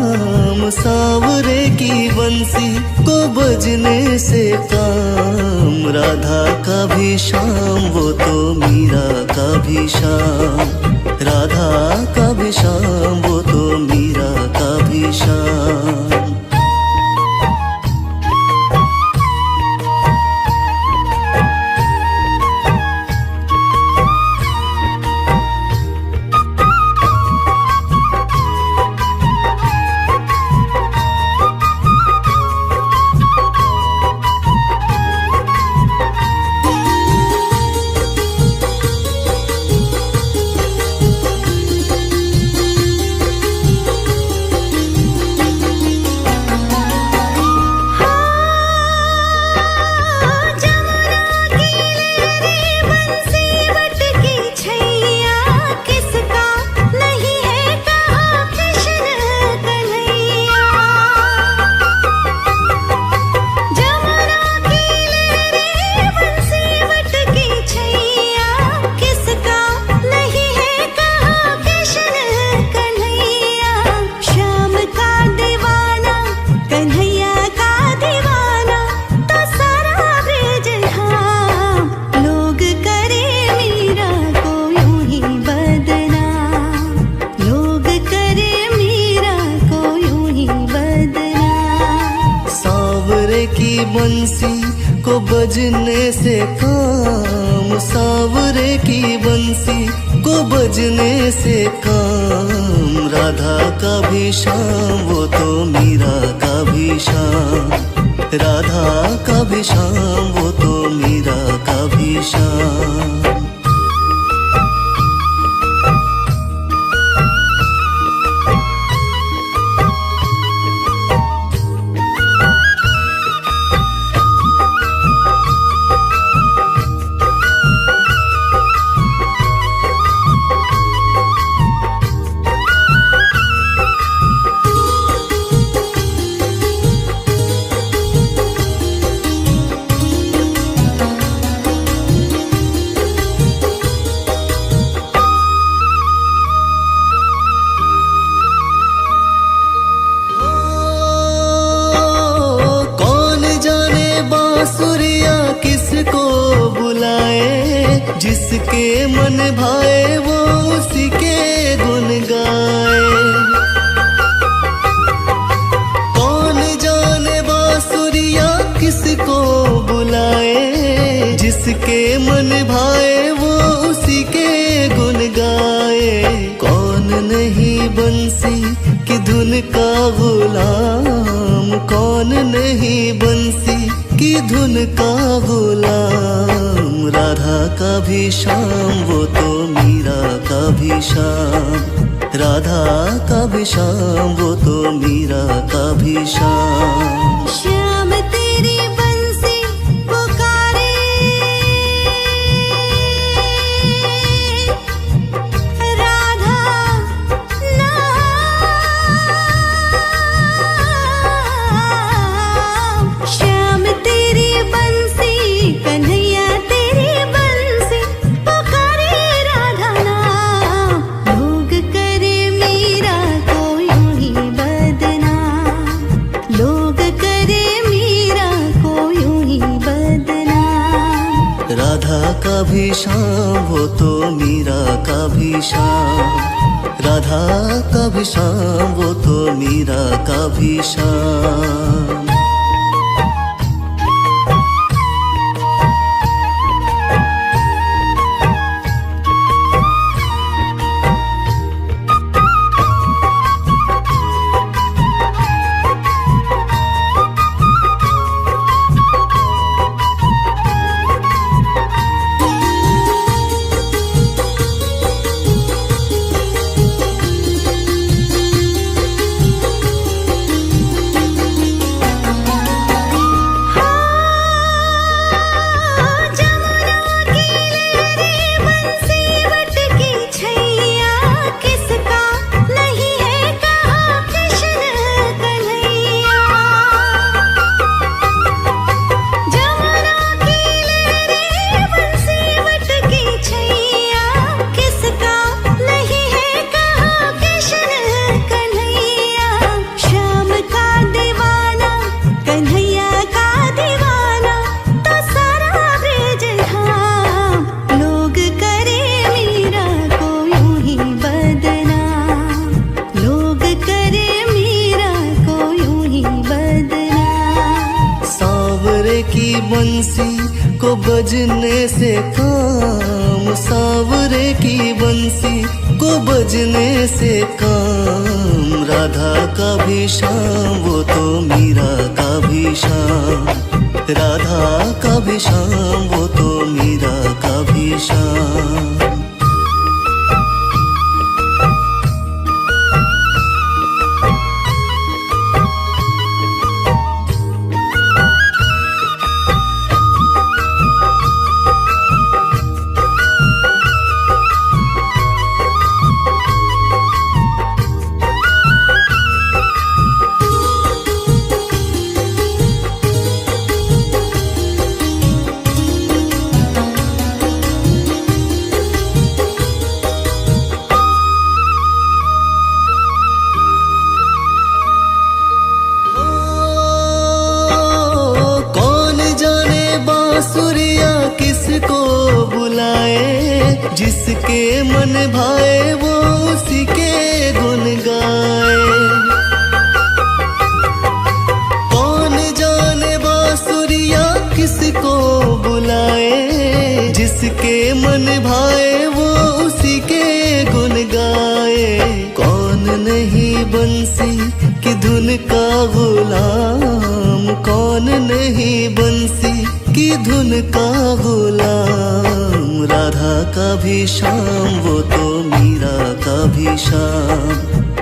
काम, सांवरे की बंसी को बजने से काम। राधा का भी श्याम वो तो मीरा का भी श्याम, राधा का भी श्याम वो तो मीरा का भी श्याम। बंसी को बजने से काम, सांवरे की बंसी को बजने से काम। राधा का भी श्याम वो तो मीरा का भी श्याम, राधा का भी श्याम वो तो मीरा का भी श्याम। बांसुरिया किसको बुलाए, जिसके मन भाए वो उसी के गुन गाए। कौन जाने बांसुरिया किसको बुलाए, जिसके मन भाए वो उसी के गुन गाए। कौन नहीं बंसी की धुन का गुलाम, कौन नहीं बंसी की धुन का गुलाम। राधा का भी श्याम वो तो मीरा का भी श्याम, राधा का भी श्याम वो तो मीरा का भी श्याम। श्याम तेरी बंसी पुकारे, राधा ना श्याम तेरी बंसी, कन्हैया तेरी बंसी पुकारे राधा नाम। लोग करे मीरा को यूं ही बदनाम, लोग करे मीरा को यूं ही बदनाम। राधा का भी श्याम वो तो मीरा का भी श्याम, राधा का भी श्याम वो तो मीरा का भी श्याम। की बंसी को बजने से काम, सांवरे की बंसी को बजने से काम। राधा का भी श्याम वो तो मीरा का भी श्याम, राधा का भी श्याम वो तो मीरा का भी श्याम। बांसुरिया किसको बुलाए, जिसके मन भाए वो उसी के गुन गाए। कौन जाने बांसुरिया किसको बुलाए, जिसके मन भाए वो उसी के गुन गाए। कौन नहीं बंसी की धुन का गुलाम, कौन नहीं बंसी की धुन का गुलाम। राधा का भी श्याम वो तो मीरा का भी श्याम,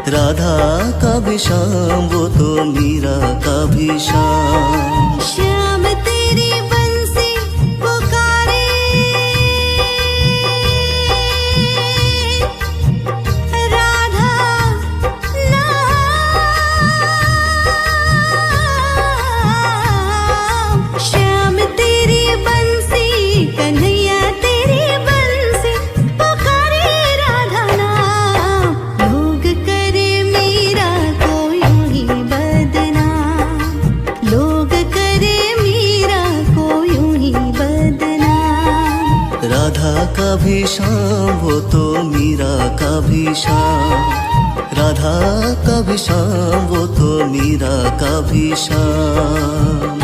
राधा का भी श्याम वो तो मीरा का भी श्याम। श्याम तेरी बंसी पुकारे, राधा नाम। श्याम तेरी बंसी, कन्हैया तेरी बंसी पुकारे, राधा नाम। लोग करे मीरा को यूं ही बदनाम, लोग करे मीरा को यूं ही बदनाम। राधा का भी श्याम वो तो मीरा का भी श्याम, राधा का भी श्याम वो तो मीरा का भी श्याम।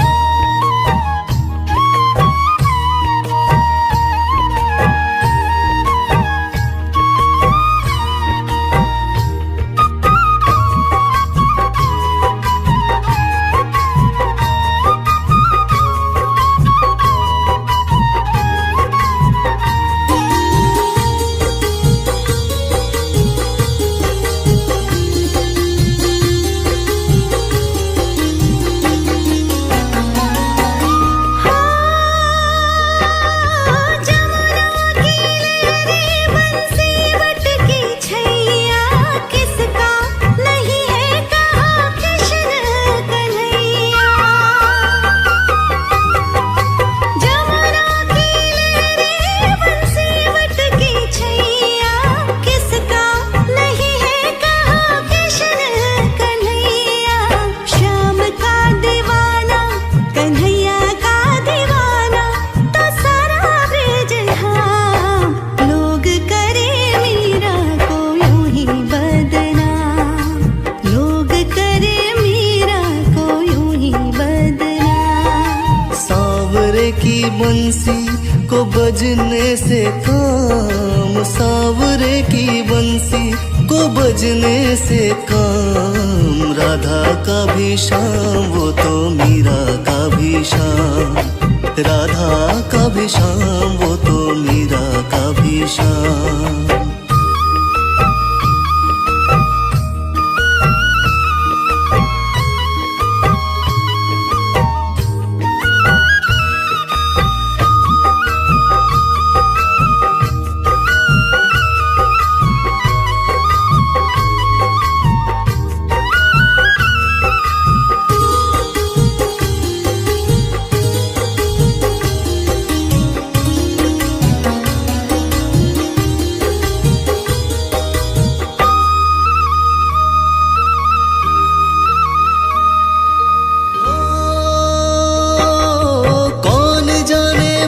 की बंसी को बजने से काम, सांवरे की बंसी को बजने से काम। राधा का भी श्याम वो तो मीरा का भी श्याम, राधा का भी श्याम वो तो मीरा का भी श्याम।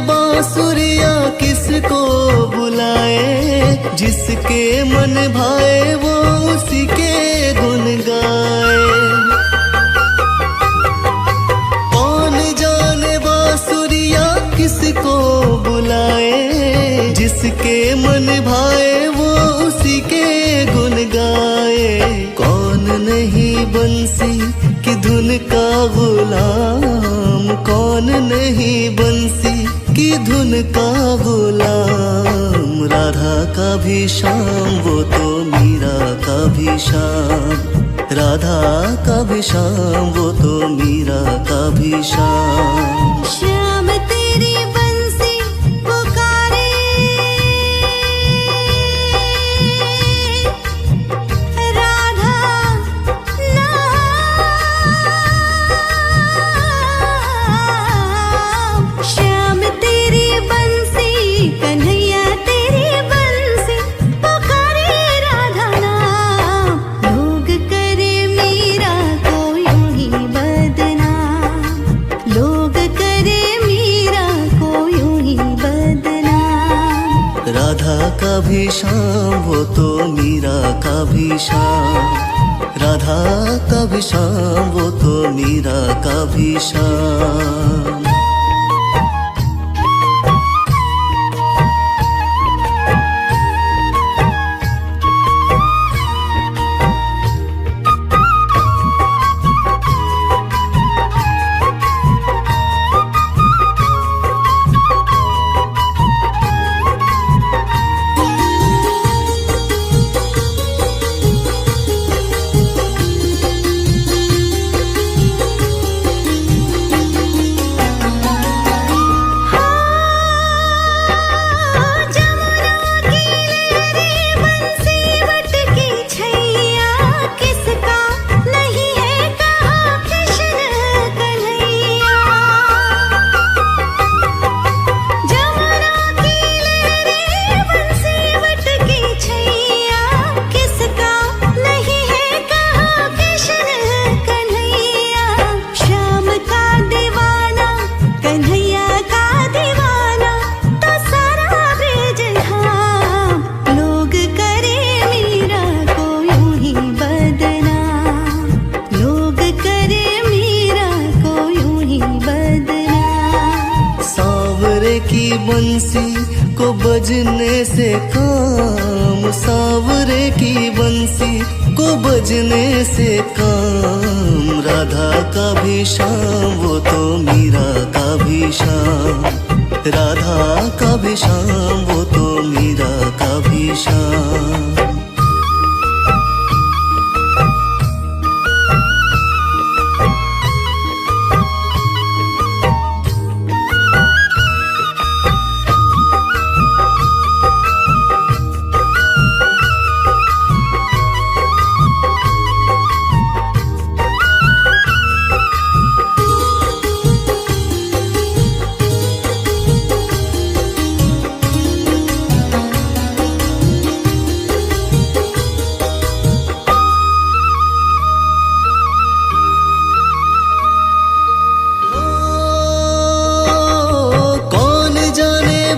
बांसुरिया किसको बुलाए, जिसके मन भाए वो उसी के गुन गाए। कौन जाने बंसी की धुन का गुलाम, कौन नहीं बंसी की धुन का गुलाम। राधा का भी श्याम वो तो मीरा का भी श्याम, राधा का भी श्याम वो तो मीरा का भी श्याम। श्याम तेरी बंसी पुकारे, राधा नाम। श्याम तेरी बंसी, कन्हैया तेरी बंसी पुकारे, राधा नाम। लोग करे मीरा को यूं ही बदनाम, लोग करे मीरा को यूं ही बदनाम। राधा का भी श्याम वो तो मीरा का भी श्याम, राधा का भी श्याम वो तो मीरा का भी श्याम। की बंसी को बजने से काम, सांवरे की बंसी को बजने से काम। राधा का भी श्याम वो तो मीरा का भी श्याम, राधा का भी श्याम वो तो मीरा का भी श्याम।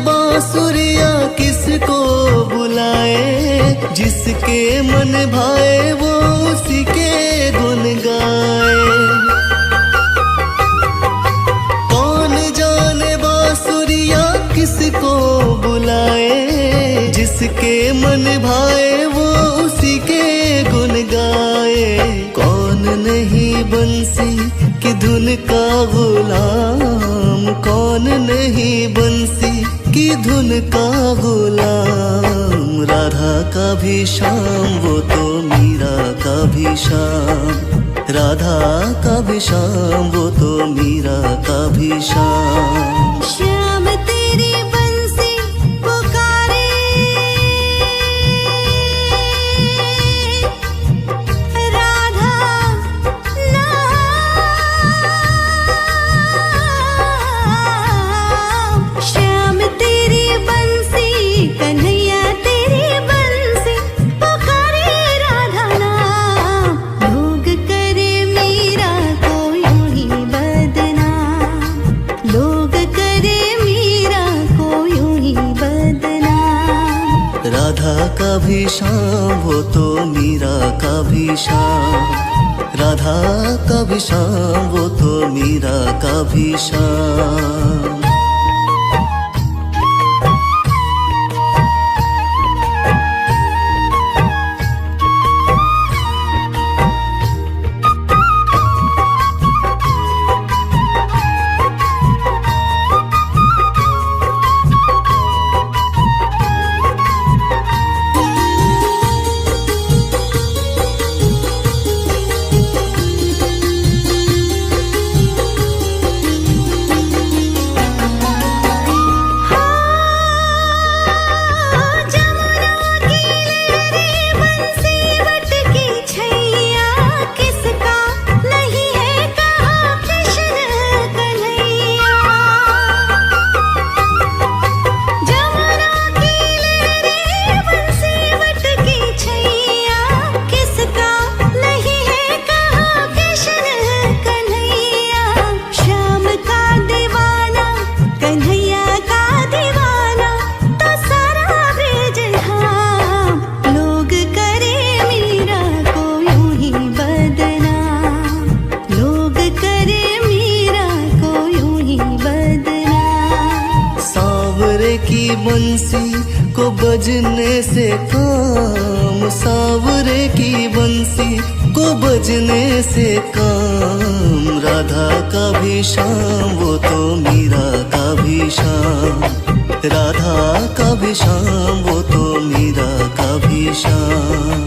बांसुरिया किसको बुलाए, जिसके मन भाए वो उसी के गुन गाए। कौन जाने बांसुरिया किसको बुलाए, जिसके मन भाए वो उसी के गुन गाए। कौन नहीं बंसी की धुन का गुलाम, कौन नहीं बंसी की धुन का गुलाम। राधा का भी श्याम वो तो मीरा का भी श्याम, राधा का भी श्याम वो तो मीरा का भी श्याम। श्याम तेरी बंसी पुकारे, राधा नाम। श्याम तेरी बंसी, कन्हैया तेरी बंसी पुकारे, राधा नाम। लोग करे मीरा को यूं ही बदनाम, लोग करे मीरा को यूं ही बदनाम। राधा का भी श्याम वो तो मीरा का भी श्याम, राधा का भी श्याम वो तो मीरा का भी श्याम। बंसी को बजने से काम, सांवरे की बंसी को बजने से काम। राधा का भी शाम वो तो मीरा का भी शाम, राधा का भी शाम वो तो मीरा का भी शाम।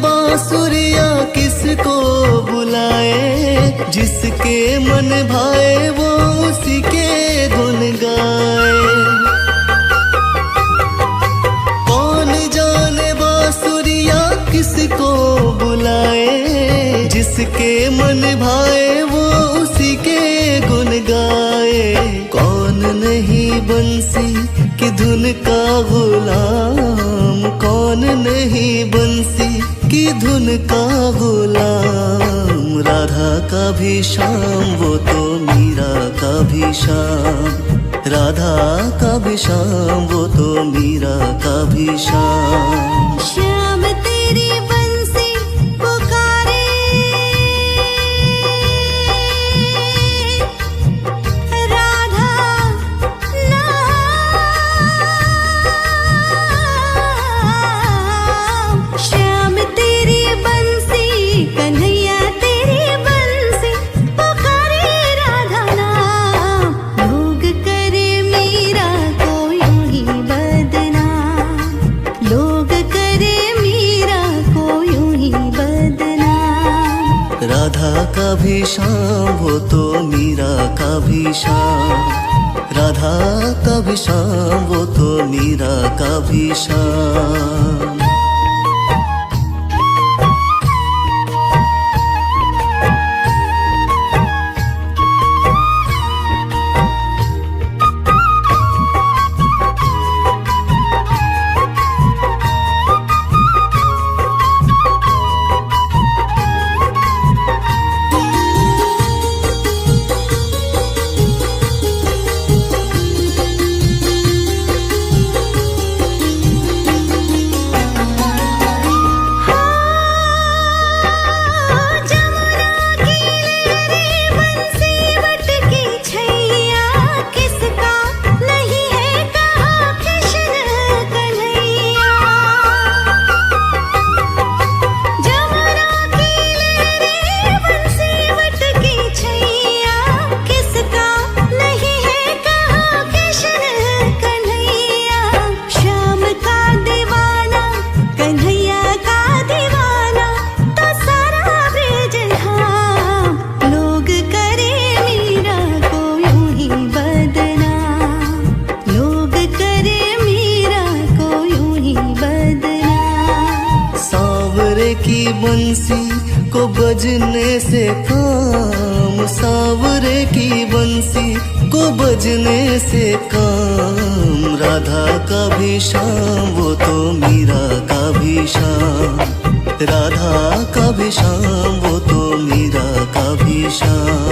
बांसुरिया किसको बुलाए, जिसके मन भाए वो उसी के गुन गाए। कौन जाने बांसुरिया किसको बुलाए, जिसके मन भाए वो उसी के गुन गाए। कौन नहीं बंसी की धुन का गुलाम, कौन नहीं बंसी की धुन का गुलाम। राधा का भी शाम वो तो मीरा का भी शाम, राधा का भी शाम वो तो मीरा का भी शाम। श्याम तेरी बंसी पुकारे, राधा नाम। श्याम तेरी बंसी, कन्हैया तेरी बंसी पुकारे राधा नाम। लोग करे मीरा को यूं ही बदनाम, लोग करे मीरा को यूं ही बदनाम। राधा का भी शाम वो तो मीरा का भी शाम, राधा का भी शाम वो तो मीरा का भी शाम। की बंसी को बजने से काम, सांवरे की बंसी को बजने से काम। राधा का भी शाम वो तो मीरा का भी शाम, राधा का भी शाम वो तो मीरा का भी शाम।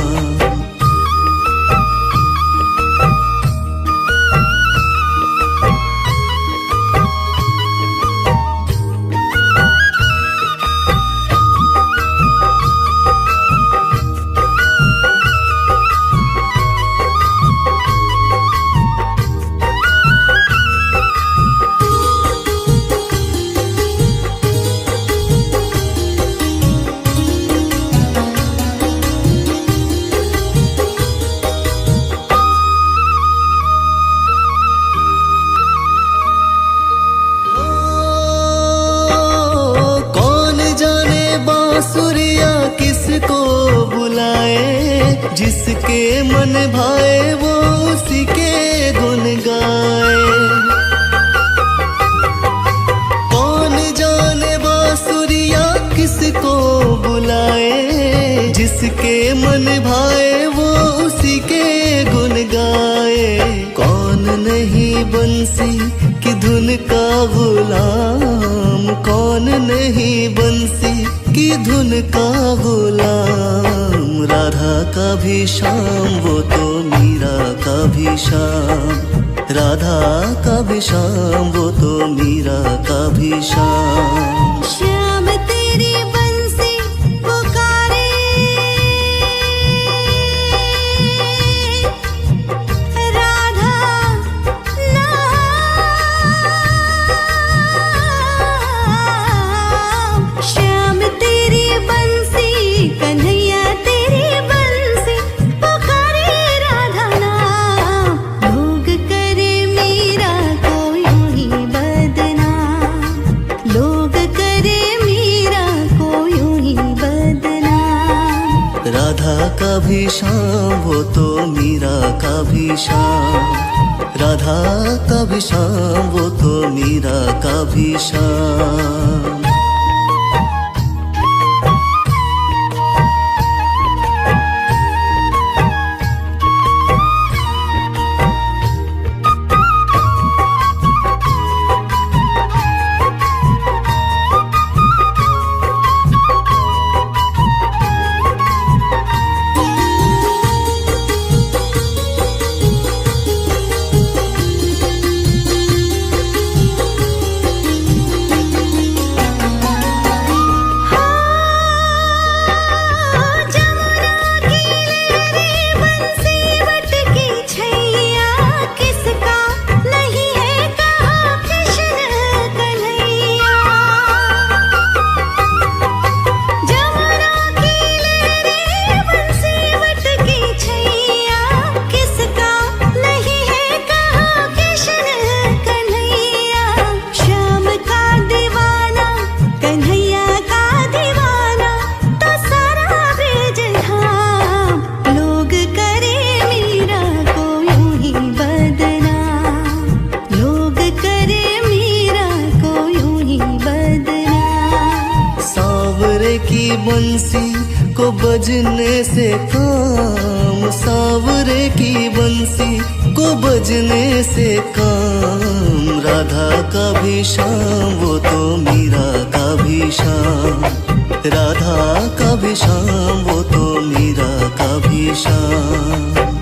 बांसुरिया किसको बुलाए, जिसके मन भाए वो उसी के गुन गाए। कौन जाने बांसुरिया नहीं बंसी की धुन का गुलाम, कौन नहीं बंसी की धुन का गुलाम। राधा का भी श्याम वो तो मीरा का भी श्याम, राधा का भी श्याम वो तो मीरा का भी श्याम। श्याम तेरी बंसी पुकारे, राधा नाम। श्याम तेरी बंसी कन्हैया तेरी बंसी पुकारे राधा नाम। लोग करे मीरा को यूं ही बदनाम, लोग करे मीरा को यूं ही बदनाम। राधा का भी श्याम वो तो मीरा का भी श्याम, राधा का भी श्याम वो तो मीरा का भी श्याम। की बंसी को बजने से काम, सांवरे की बंसी को बजने से काम। राधा का भी श्याम वो तो मीरा का भी श्याम, राधा का भी श्याम वो तो मीरा का भी श्याम।